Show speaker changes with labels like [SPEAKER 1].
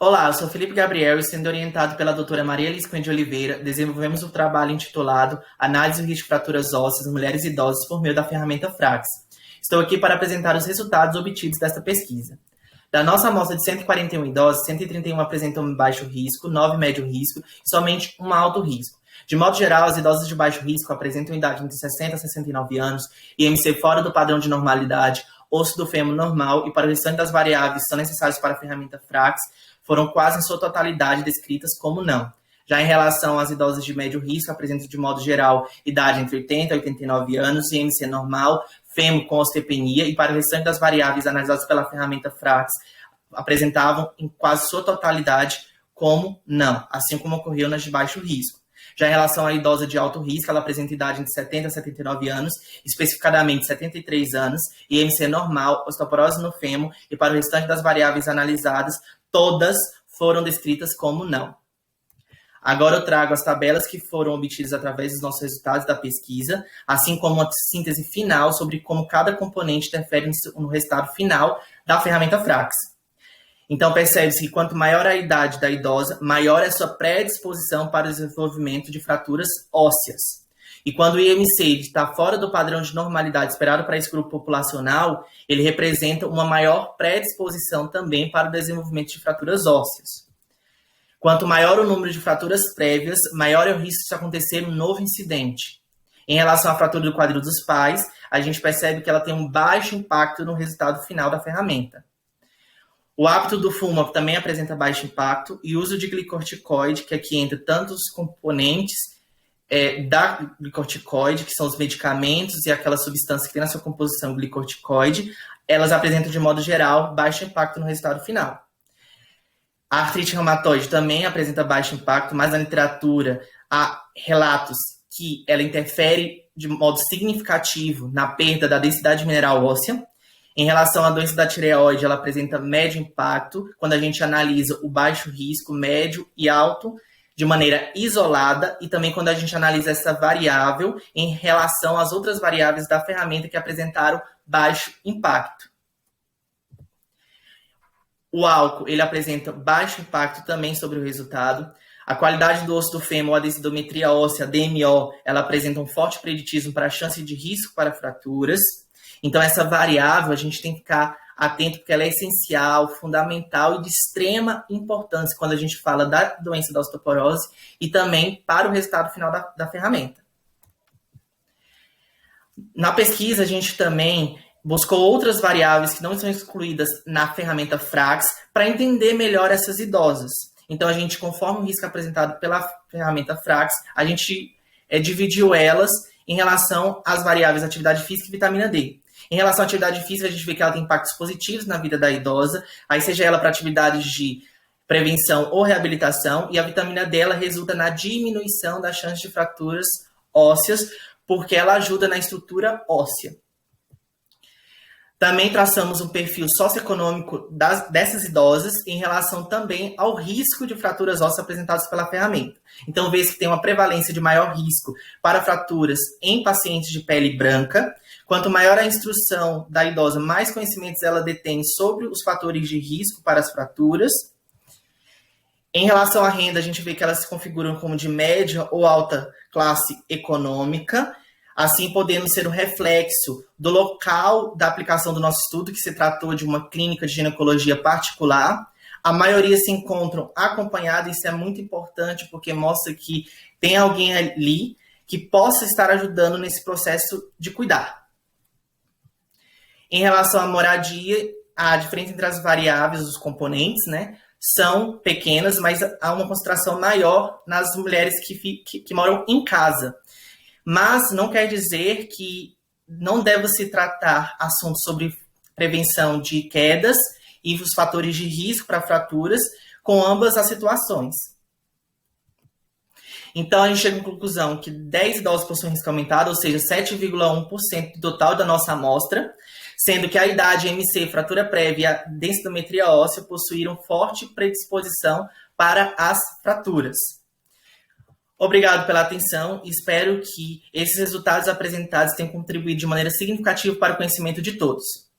[SPEAKER 1] Olá, eu sou Felipe Gabriel e, sendo orientado pela doutora Maria Elis Cunha de Oliveira, desenvolvemos um trabalho intitulado Análise do risco de fraturas ósseas em mulheres idosas por meio da ferramenta Frax. Estou aqui para apresentar os resultados obtidos desta pesquisa. Da nossa amostra de 141 idosos, 131 apresentam baixo risco, 9 médio risco e somente um alto risco. De modo geral, as idosas de baixo risco apresentam idade entre 60 a 69 anos, IMC fora do padrão de normalidade, osso do fêmur normal e para o restante das variáveis que são necessárias para a ferramenta Frax, foram quase em sua totalidade descritas como não. Já em relação às idosas de médio risco, apresentam de modo geral idade entre 80 e 89 anos, IMC normal, fêmur com osteopenia, e para o restante das variáveis analisadas pela ferramenta Frax, apresentavam em quase sua totalidade como não, assim como ocorreu nas de baixo risco. Já em relação à idosa de alto risco, ela apresenta idade entre 70 a 79 anos, especificadamente 73 anos, IMC normal, osteoporose no fêmur, e para o restante das variáveis analisadas, todas foram descritas como não. Agora eu trago as tabelas que foram obtidas através dos nossos resultados da pesquisa, assim como uma síntese final sobre como cada componente interfere no resultado final da ferramenta Frax. Então, percebe-se que quanto maior a idade da idosa, maior é a sua predisposição para o desenvolvimento de fraturas ósseas. E quando o IMC está fora do padrão de normalidade esperado para esse grupo populacional, ele representa uma maior predisposição também para o desenvolvimento de fraturas ósseas. Quanto maior o número de fraturas prévias, maior é o risco de acontecer um novo incidente. Em relação à fratura do quadril dos pais, a gente percebe que ela tem um baixo impacto no resultado final da ferramenta. O hábito do fumo também apresenta baixo impacto, e o uso de glicorticoide, que aqui entra tantos componentes da glicorticoide, que são os medicamentos e aquela substância que tem na sua composição glicorticoide, elas apresentam de modo geral baixo impacto no resultado final. A artrite reumatoide também apresenta baixo impacto, mas na literatura há relatos que ela interfere de modo significativo na perda da densidade mineral óssea. Em relação à doença da tireoide, ela apresenta médio impacto, quando a gente analisa o baixo risco, médio e alto, de maneira isolada, e também quando a gente analisa essa variável em relação às outras variáveis da ferramenta que apresentaram baixo impacto. O álcool, ele apresenta baixo impacto também sobre o resultado. A qualidade do osso do fêmur, a densitometria óssea, a DMO, ela apresenta um forte preditismo para a chance de risco para fraturas. Então, essa variável a gente tem que ficar atento, porque ela é essencial, fundamental e de extrema importância quando a gente fala da doença da osteoporose e também para o resultado final da ferramenta. Na pesquisa, a gente também buscou outras variáveis que não são excluídas na ferramenta Frax para entender melhor essas idosas. Então, a gente, conforme o risco apresentado pela ferramenta Frax, a gente dividiu elas em relação às variáveis atividade física e vitamina D. Em relação à atividade física, a gente vê que ela tem impactos positivos na vida da idosa, aí seja ela para atividades de prevenção ou reabilitação, e a vitamina D ela resulta na diminuição da chance de fraturas ósseas, porque ela ajuda na estrutura óssea. Também traçamos um perfil socioeconômico dessas idosas em relação também ao risco de fraturas ósseas apresentadas pela ferramenta. Então, vê-se que tem uma prevalência de maior risco para fraturas em pacientes de pele branca. Quanto maior a instrução da idosa, mais conhecimentos ela detém sobre os fatores de risco para as fraturas. Em relação à renda, a gente vê que elas se configuram como de média ou alta classe econômica, assim podendo ser um reflexo do local da aplicação do nosso estudo, que se tratou de uma clínica de ginecologia particular. A maioria se encontram acompanhadas, isso é muito importante, porque mostra que tem alguém ali que possa estar ajudando nesse processo de cuidar. Em relação à moradia, a diferença entre as variáveis, os componentes, são pequenas, mas há uma concentração maior nas mulheres que moram em casa. Mas não quer dizer que não deva se tratar assuntos sobre prevenção de quedas e os fatores de risco para fraturas com ambas as situações. Então, a gente chega à conclusão que 10 idosos possuem risco aumentado, ou seja, 7,1% do total da nossa amostra, sendo que a idade, IMC, fratura prévia e a densitometria óssea possuíram forte predisposição para as fraturas. Obrigado pela atenção e espero que esses resultados apresentados tenham contribuído de maneira significativa para o conhecimento de todos.